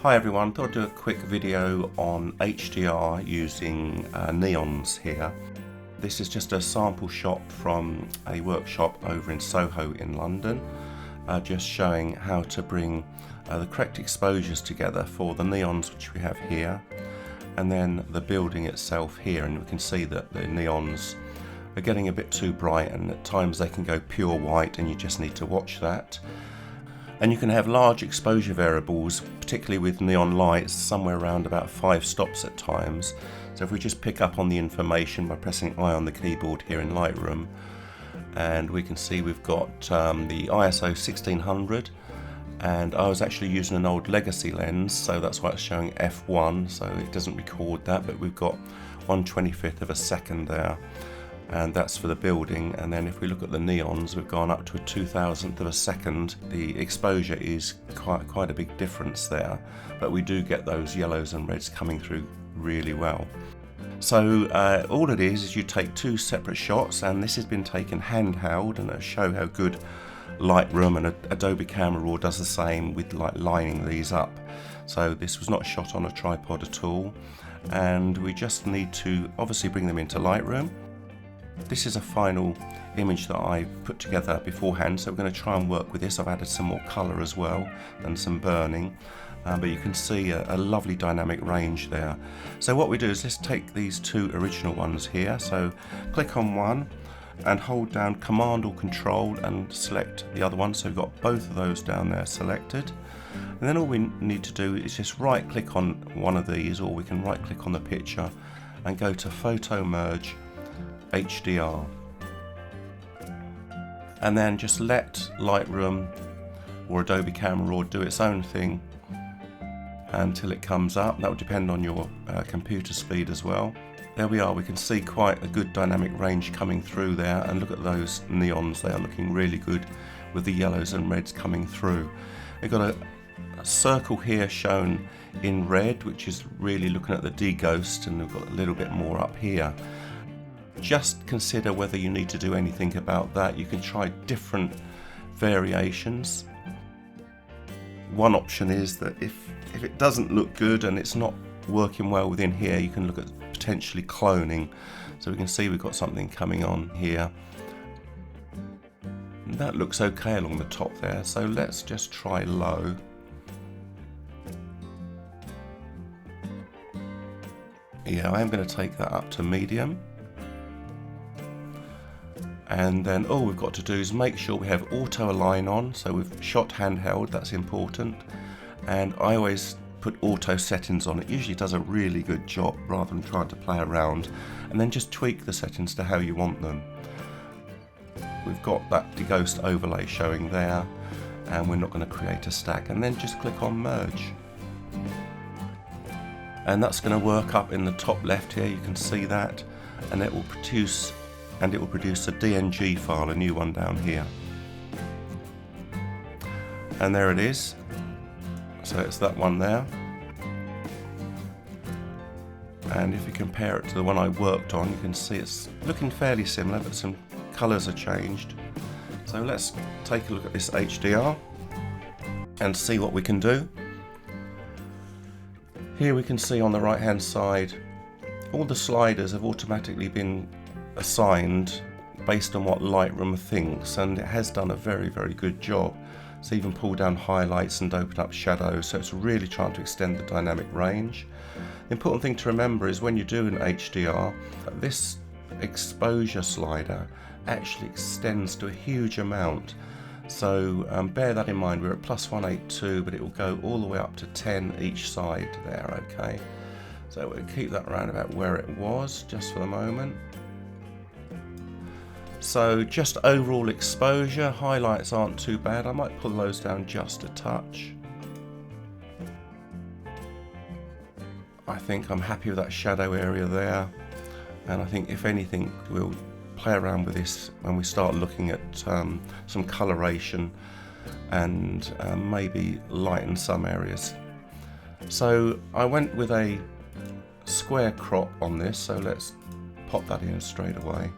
Hi everyone, thought I'd do a quick video on HDR using neons here. This is just a sample shot from a workshop over in Soho in London, just showing how to bring the correct exposures together for the neons which we have here, and then the building itself here, and we can see that the neons are getting a bit too bright and at times they can go pure white and you just need to watch that. And you can have large exposure variables, particularly with neon lights, somewhere around about 5 stops at times. So if we just pick up on the information by pressing I on the keyboard here in Lightroom, and we can see we've got the ISO 1600, and I was actually using an old legacy lens, so that's why it's showing f1, so it doesn't record that, but we've got 1/25 of a second there. And that's for the building. And then if we look at the neons, we've gone up to a 2,000th of a second. The exposure is quite a big difference there, but we do get those yellows and reds coming through really well. So all it is you take 2 separate shots, and this has been taken handheld, and it'll show how good Lightroom and Adobe Camera Raw does the same with like lining these up. So this was not shot on a tripod at all, and we just need to obviously bring them into Lightroom. This is a final image that I put together beforehand, so we're going to try and work with this. I've added some more colour as well and some burning, but you can see a lovely dynamic range there. So what we do is let's take these 2 original ones here, so click on one and hold down Command or Control and select the other one, so we've got both of those down there selected. And then all we need to do is just right click on one of these, or we can right click on the picture and go to Photo Merge HDR, and then just let Lightroom or Adobe Camera Raw do its own thing until it comes up. That will depend on your computer speed as well. There we are, we can see quite a good dynamic range coming through there, and look at those neons, they are looking really good with the yellows and reds coming through. We've got a circle here shown in red, which is really looking at the deghost, and we've got a little bit more up here. Just consider whether you need to do anything about that. You can try different variations. One option is that if it doesn't look good and it's not working well within here, you can look at potentially cloning. So we can see we've got something coming on here. And that looks okay along the top there, so let's just try low. Yeah, I am going to take that up to medium. And then all we've got to do is make sure we have auto align on, so we've shot handheld, that's important, and I always put auto settings on. It usually does a really good job rather than trying to play around, and then just tweak the settings to how you want them. We've got that deghost overlay showing there, and we're not going to create a stack, and then just click on merge, and that's going to work up in the top left here. You can see that, and it will produce a DNG file, a new one down here. And there it is. So it's that one there. And if you compare it to the one I worked on, you can see it's looking fairly similar, but some colours are changed. So let's take a look at this HDR and see what we can do. Here we can see on the right hand side, all the sliders have automatically been assigned based on what Lightroom thinks, and it has done a very good job. It's even pulled down highlights and opened up shadows, so it's really trying to extend the dynamic range. The important thing to remember is when you do an HDR, this exposure slider actually extends to a huge amount, so bear that in mind. We're at +182, but it will go all the way up to 10 each side there. Okay, so we'll keep that around about where it was just for the moment. So just overall exposure, highlights aren't too bad. I might pull those down just a touch. I think I'm happy with that shadow area there, and I think if anything we'll play around with this when we start looking at some coloration and maybe lighten some areas. So I went with a square crop on this, so let's pop that in straight away.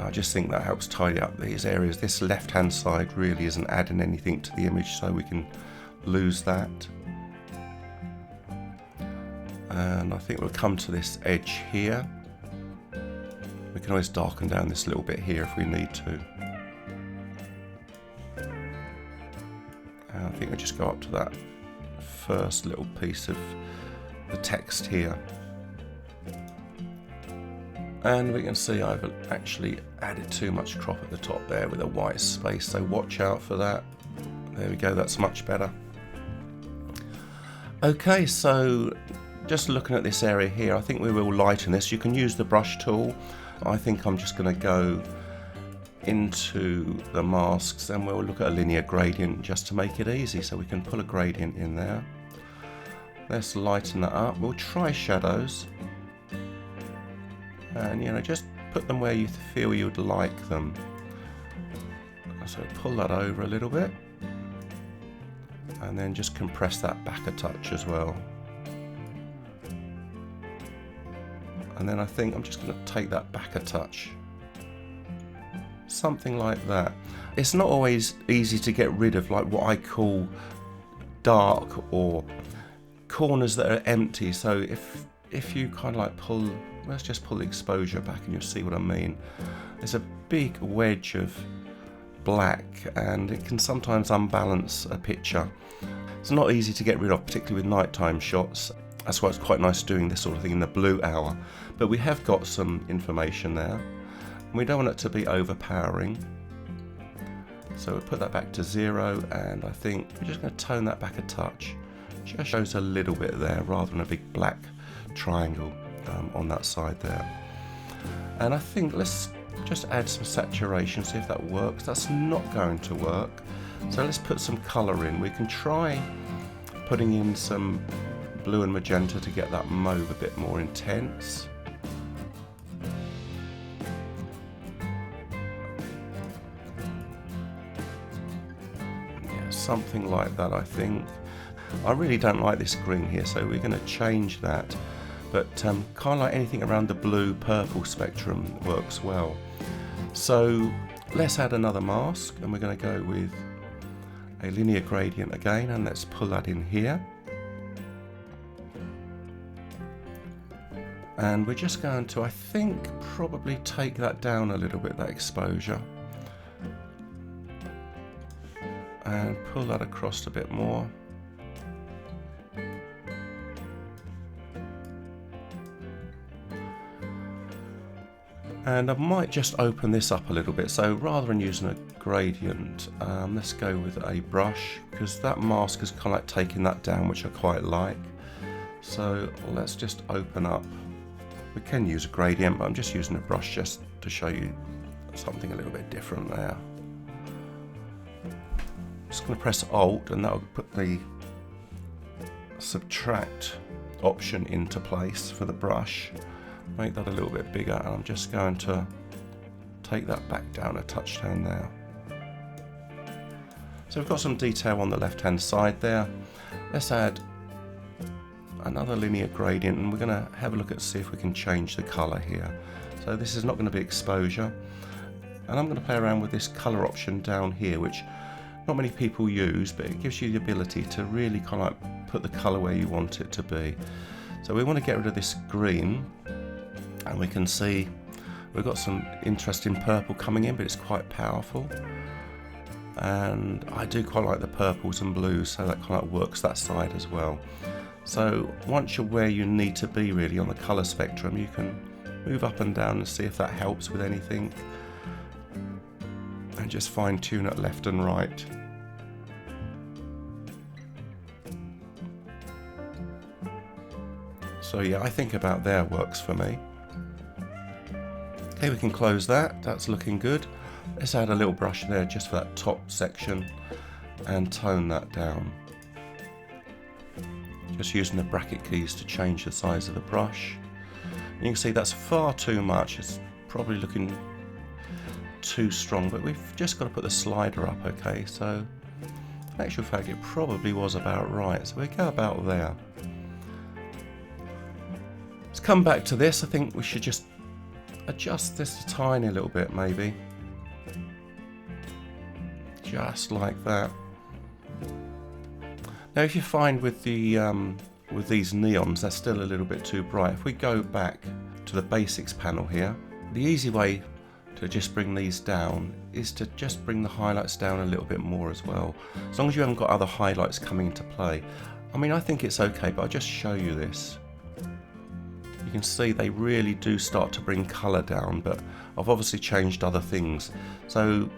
I just think that helps tidy up these areas. This left hand side really isn't adding anything to the image, so we can lose that. And I think we'll come to this edge here. We can always darken down this little bit here if we need to. And I think we'll just go up to that first little piece of the text here. And we can see I've actually added too much crop at the top there with a white space, so watch out for that. There we go, that's much better. Okay, so just looking at this area here, I think we will lighten this. You can use the brush tool. I think I'm just going to go into the masks and we'll look at a linear gradient just to make it easy. So we can pull a gradient in there. Let's lighten that up. We'll try shadows. And just put them where you feel you'd like them. So pull that over a little bit. And then just compress that back a touch as well. And then I think I'm just going to take that back a touch. Something like that. It's not always easy to get rid of like what I call dark or corners that are empty. So if you kind of like pull, let's just pull the exposure back and you'll see what I mean. There's a big wedge of black and it can sometimes unbalance a picture. It's not easy to get rid of, particularly with nighttime shots. That's why it's quite nice doing this sort of thing in the blue hour. But we have got some information there. We don't want it to be overpowering. So we'll put that back to 0 and I think we're just going to tone that back a touch. Just shows a little bit there rather than a big black triangle on that side there. And I think let's just add some saturation, see if that works. That's not going to work. So let's put some colour in. We can try putting in some blue and magenta to get that mauve a bit more intense. Yeah, something like that I think. I really don't like this green here, so we're going to change that. But kind of like anything around the blue-purple spectrum works well. So let's add another mask, and we're going to go with a linear gradient again, and let's pull that in here. And we're just going to, I think, probably take that down a little bit, that exposure. And pull that across a bit more. And I might just open this up a little bit. So rather than using a gradient, let's go with a brush, because that mask is kind of like taking that down, which I quite like. So let's just open up. We can use a gradient, but I'm just using a brush just to show you something a little bit different there. I'm just going to press Alt, and that'll put the subtract option into place for the brush. Make that a little bit bigger, and I'm just going to take that back down a touch down there. So we've got some detail on the left hand side there. Let's add another linear gradient, and we're going to have a look at see if we can change the colour here. So this is not going to be exposure, and I'm going to play around with this colour option down here, which not many people use, but it gives you the ability to really kind of like put the colour where you want it to be. So we want to get rid of this green, and we can see we've got some interesting purple coming in, but it's quite powerful. And I do quite like the purples and blues, so that kind of works that side as well. So once you're where you need to be really on the colour spectrum, you can move up and down and see if that helps with anything. And just fine tune it left and right. So yeah, I think about there works for me. Okay, we can close that. That's looking good. Let's add a little brush there just for that top section and tone that down. Just using the bracket keys to change the size of the brush. You can see that's far too much. It's probably looking too strong, but we've just got to put the slider up, okay? So in actual fact, it probably was about right. So we go about there. Let's come back to this. I think we should just adjust this a tiny little bit, maybe. Just like that. Now if you find with the with these neons they're still a little bit too bright, if we go back to the basics panel here, the easy way to just bring these down is to just bring the highlights down a little bit more as well, as long as you haven't got other highlights coming into play. I mean, I think it's okay, but I'll just show you this. You can see they really do start to bring colour down, but I've obviously changed other things, so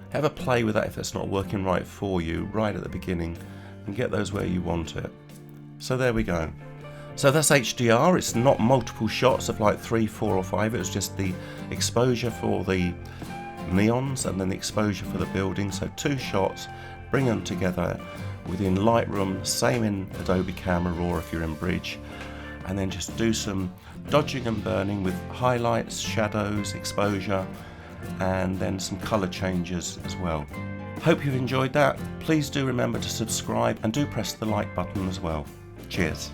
have a play with that if it's not working right for you right at the beginning, and get those where you want it. So there we go. So that's HDR. It's not multiple shots of like 3, 4 or 5, it was just the exposure for the neons and then the exposure for the building. So 2 shots, bring them together within Lightroom, same in Adobe Camera Raw if you're in Bridge, and then just do some dodging and burning with highlights, shadows, exposure, and then some colour changes as well. Hope you've enjoyed that. Please do remember to subscribe and do press the like button as well. Cheers.